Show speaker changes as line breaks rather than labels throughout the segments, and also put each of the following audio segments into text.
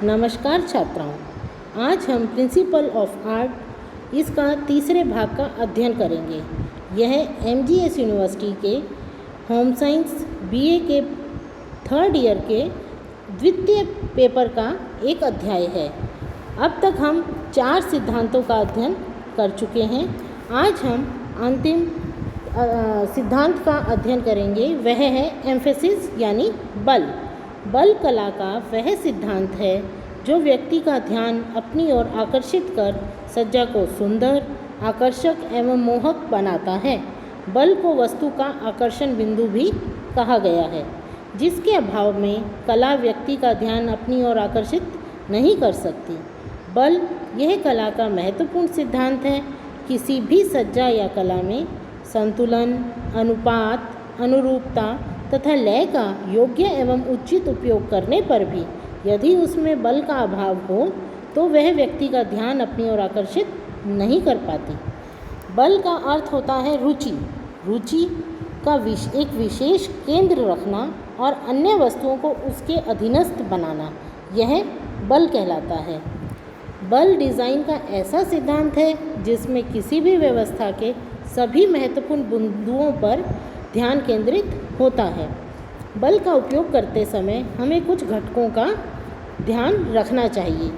नमस्कार छात्राओं, आज हम प्रिंसिपल ऑफ आर्ट इसका तीसरे भाग का अध्ययन करेंगे। यह एमजीएस यूनिवर्सिटी के होम साइंस बीए के थर्ड ईयर के द्वितीय पेपर का एक अध्याय है। अब तक हम 4 सिद्धांतों का अध्ययन कर चुके हैं। आज हम अंतिम सिद्धांत का अध्ययन करेंगे। वह है एम्फेसिस यानी बल। बल कला का वह सिद्धांत है जो व्यक्ति का ध्यान अपनी ओर आकर्षित कर सज्जा को सुंदर, आकर्षक एवं मोहक बनाता है। बल को वस्तु का आकर्षण बिंदु भी कहा गया है, जिसके अभाव में कला व्यक्ति का ध्यान अपनी ओर आकर्षित नहीं कर सकती। बल यह कला का महत्वपूर्ण सिद्धांत है। किसी भी सज्जा या कला में संतुलन, अनुपात, अनुरूपता तथा लय का योग्य एवं उचित उपयोग करने पर भी यदि उसमें बल का अभाव हो तो वह व्यक्ति का ध्यान अपनी ओर आकर्षित नहीं कर पाती। बल का अर्थ होता है रुचि। रुचि का एक विशेष केंद्र रखना और अन्य वस्तुओं को उसके अधीनस्थ बनाना, यह बल कहलाता है। बल डिज़ाइन का ऐसा सिद्धांत है जिसमें किसी भी व्यवस्था के सभी महत्वपूर्ण बिंदुओं पर ध्यान केंद्रित होता है। बल का उपयोग करते समय हमें कुछ घटकों का ध्यान रखना चाहिए,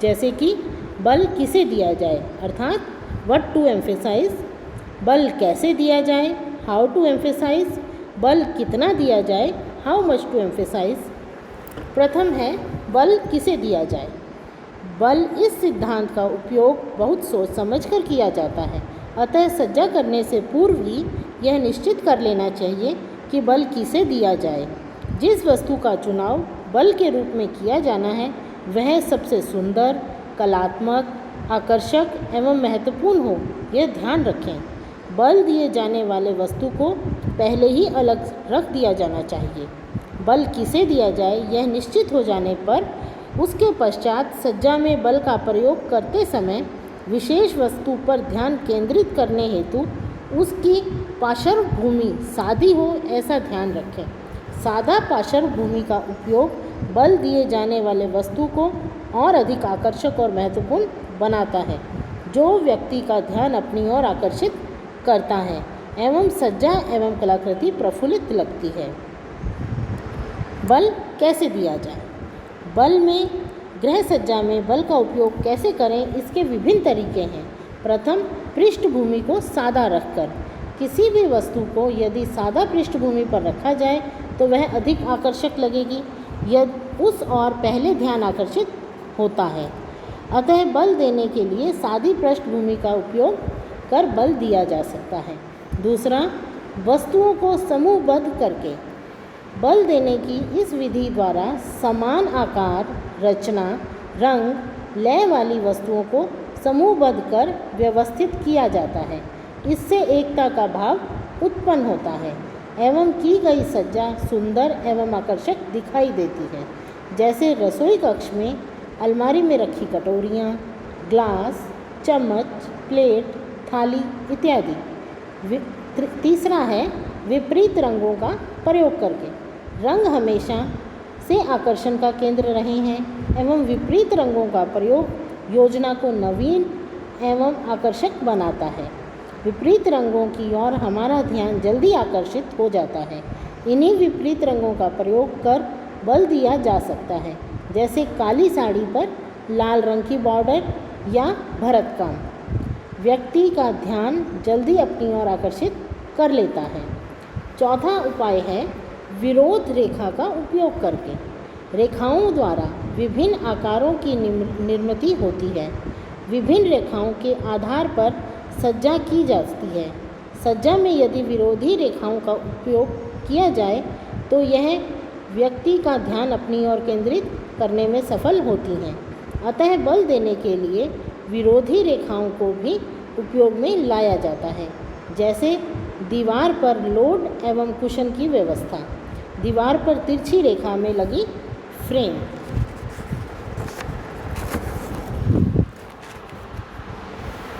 जैसे कि बल किसे दिया जाए अर्थात व्हाट टू एम्फेसाइज, बल कैसे दिया जाए हाउ टू एम्फेसाइज, बल कितना दिया जाए हाउ मच टू एम्फेसाइज। प्रथम है बल किसे दिया जाए। बल इस सिद्धांत का उपयोग बहुत सोच समझकर किया जाता है, अतः सज्जा करने से पूर्व ही यह निश्चित कर लेना चाहिए कि बल किसे दिया जाए। जिस वस्तु का चुनाव बल के रूप में किया जाना है वह सबसे सुंदर, कलात्मक, आकर्षक एवं महत्वपूर्ण हो, यह ध्यान रखें। बल दिए जाने वाले वस्तु को पहले ही अलग रख दिया जाना चाहिए। बल किसे दिया जाए यह निश्चित हो जाने पर उसके पश्चात सज्जा में बल का प्रयोग करते समय विशेष वस्तु पर ध्यान केंद्रित करने हेतु उसकी पार्श्वभूमि सादी हो, ऐसा ध्यान रखें। सादा पार्श्वभूमि का उपयोग बल दिए जाने वाले वस्तु को और अधिक आकर्षक और महत्वपूर्ण बनाता है, जो व्यक्ति का ध्यान अपनी ओर आकर्षित करता है एवं सज्जा एवं कलाकृति प्रफुल्लित लगती है। बल कैसे दिया जाए। बल में गृह सज्जा में बल का उपयोग कैसे करें, इसके विभिन्न तरीके हैं। प्रथम, पृष्ठभूमि को सादा रखकर। किसी भी वस्तु को यदि सादा पृष्ठभूमि पर रखा जाए तो वह अधिक आकर्षक लगेगी, यदि उस और पहले ध्यान आकर्षित होता है। अतः बल देने के लिए सादी पृष्ठभूमि का उपयोग कर बल दिया जा सकता है। दूसरा, वस्तुओं को समूहबद्ध करके। बल देने की इस विधि द्वारा समान आकार, रचना, रंग, लय वाली वस्तुओं को समूहबद्ध कर व्यवस्थित किया जाता है। इससे एकता का भाव उत्पन्न होता है एवं की गई सज्जा सुंदर एवं आकर्षक दिखाई देती है। जैसे रसोई कक्ष में अलमारी में रखी कटोरियाँ, ग्लास, चम्मच, प्लेट, थाली इत्यादि। तीसरा है विपरीत रंगों का प्रयोग करके। रंग हमेशा से आकर्षण का केंद्र रहे हैं एवं विपरीत रंगों का प्रयोग योजना को नवीन एवं आकर्षक बनाता है। विपरीत रंगों की ओर हमारा ध्यान जल्दी आकर्षित हो जाता है। इन्हीं विपरीत रंगों का प्रयोग कर बल दिया जा सकता है, जैसे काली साड़ी पर लाल रंग की बॉर्डर या भरत काम व्यक्ति का ध्यान जल्दी अपनी ओर आकर्षित कर लेता है। चौथा उपाय है विरोध रेखा का उपयोग करके। रेखाओं द्वारा विभिन्न आकारों की निर्मित होती है। विभिन्न रेखाओं के आधार पर सज्जा की जाती है। सज्जा में यदि विरोधी रेखाओं का उपयोग किया जाए तो यह व्यक्ति का ध्यान अपनी ओर केंद्रित करने में सफल होती हैं। अतः बल देने के लिए विरोधी रेखाओं को भी उपयोग में लाया जाता है, जैसे दीवार पर लोड एवं कुशन की व्यवस्था, दीवार पर तिरछी रेखा में लगी फ्रेम।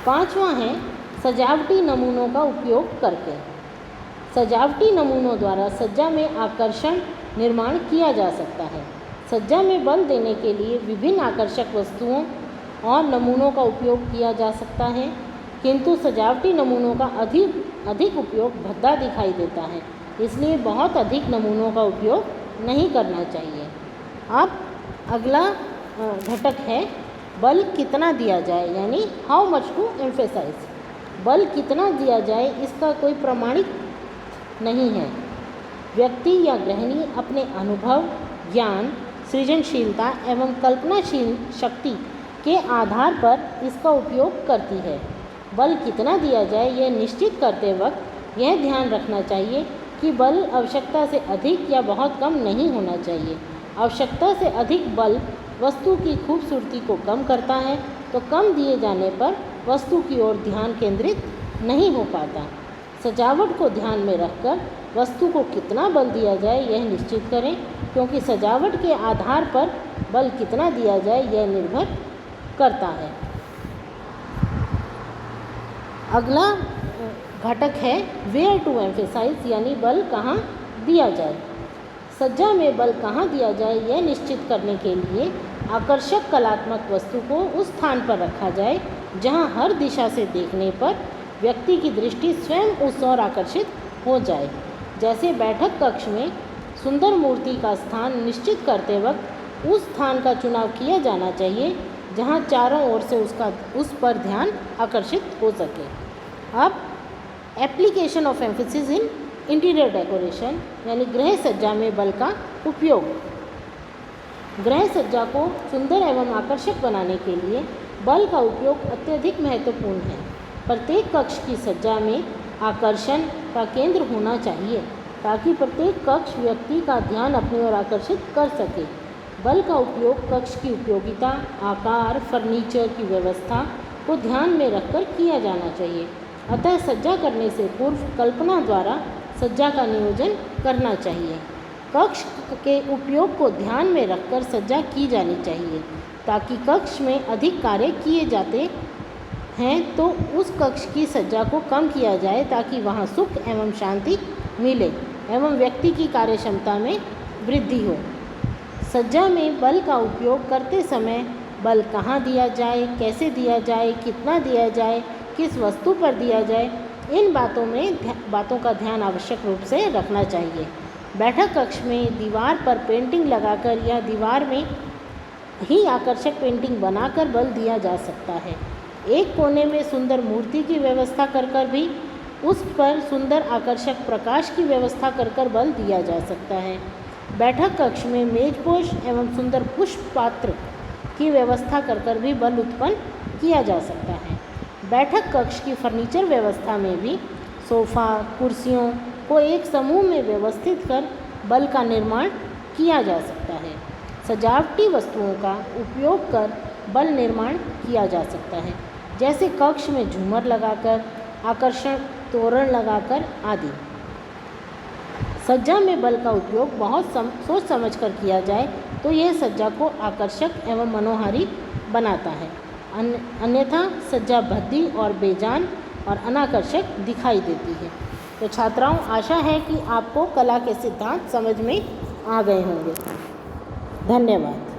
पांचवा है सजावटी नमूनों का उपयोग करके। सजावटी नमूनों द्वारा सज्जा में आकर्षण निर्माण किया जा सकता है। सज्जा में बल देने के लिए विभिन्न आकर्षक वस्तुओं और नमूनों का उपयोग किया जा सकता है, किंतु सजावटी नमूनों का अधिक उपयोग भद्दा दिखाई देता है, इसलिए बहुत अधिक नमूनों का उपयोग नहीं करना चाहिए। अब अगला घटक है बल कितना दिया जाए, यानी हाउ मच टू एम्फेसाइज। बल कितना दिया जाए इसका कोई प्रमाणित नहीं है। व्यक्ति या गृहिणी अपने अनुभव, ज्ञान, सृजनशीलता एवं कल्पनाशील शक्ति के आधार पर इसका उपयोग करती है। बल कितना दिया जाए यह निश्चित करते वक्त यह ध्यान रखना चाहिए कि बल आवश्यकता से अधिक या बहुत कम नहीं होना चाहिए। आवश्यकता से अधिक बल वस्तु की खूबसूरती को कम करता है, तो कम दिए जाने पर वस्तु की ओर ध्यान केंद्रित नहीं हो पाता। सजावट को ध्यान में रखकर वस्तु को कितना बल दिया जाए यह निश्चित करें, क्योंकि सजावट के आधार पर बल कितना दिया जाए यह निर्भर करता है। अगला घटक है वेयर टू एम्फेसाइज, यानी बल कहाँ दिया जाए। सज्जा में बल कहाँ दिया जाए यह निश्चित करने के लिए आकर्षक कलात्मक वस्तु को उस स्थान पर रखा जाए जहाँ हर दिशा से देखने पर व्यक्ति की दृष्टि स्वयं उस ओर आकर्षित हो जाए। जैसे बैठक कक्ष में सुंदर मूर्ति का स्थान निश्चित करते वक्त उस स्थान का चुनाव किया जाना चाहिए जहाँ चारों ओर से उस पर ध्यान आकर्षित हो सके। अब application of emphasis in interior decoration, यानी गृह सज्जा में बल का उपयोग। गृह सज्जा को सुंदर एवं आकर्षक बनाने के लिए बल का उपयोग अत्यधिक महत्वपूर्ण है। प्रत्येक कक्ष की सज्जा में आकर्षण का केंद्र होना चाहिए ताकि प्रत्येक कक्ष व्यक्ति का ध्यान अपनी ओर आकर्षित कर सके। बल का उपयोग कक्ष की उपयोगिता, आकार, फर्नीचर की व्यवस्था को ध्यान में रखकर किया जाना चाहिए। अतः सज्जा करने से पूर्व कल्पना द्वारा सज्जा का नियोजन करना चाहिए। कक्ष के उपयोग को ध्यान में रखकर सज्जा की जानी चाहिए ताकि कक्ष में अधिक कार्य किए जाते हैं तो उस कक्ष की सज्जा को कम किया जाए ताकि वहाँ सुख एवं शांति मिले एवं व्यक्ति की कार्य क्षमता में वृद्धि हो। सज्जा में बल का उपयोग करते समय बल कहाँ दिया जाए, कैसे दिया जाए, कितना दिया जाए, किस वस्तु पर दिया जाए, इन बातों का ध्यान आवश्यक रूप से रखना चाहिए। बैठक कक्ष में दीवार पर पेंटिंग लगाकर या दीवार में ही आकर्षक पेंटिंग बनाकर बल दिया जा सकता है। एक कोने में सुंदर मूर्ति की व्यवस्था कर भी उस पर सुंदर आकर्षक प्रकाश की व्यवस्था कर बल दिया जा सकता है। बैठक कक्ष में मेजपोश एवं सुंदर पुष्प पात्र की व्यवस्था कर भी बल उत्पन्न किया जा सकता है। बैठक कक्ष की फर्नीचर व्यवस्था में भी सोफ़ा, कुर्सियों को एक समूह में व्यवस्थित कर बल का निर्माण किया जा सकता है। सजावटी वस्तुओं का उपयोग कर बल निर्माण किया जा सकता है, जैसे कक्ष में झूमर लगाकर, आकर्षण तोरण लगाकर आदि। सज्जा में बल का उपयोग बहुत सोच समझ कर किया जाए तो यह सज्जा को आकर्षक एवं मनोहारी बनाता है। अन्यथा सज्जा भद्दी और बेजान और अनाकर्षक दिखाई देती है। तो छात्राओं, आशा है कि आपको कला के सिद्धांत समझ में आ गए होंगे। धन्यवाद।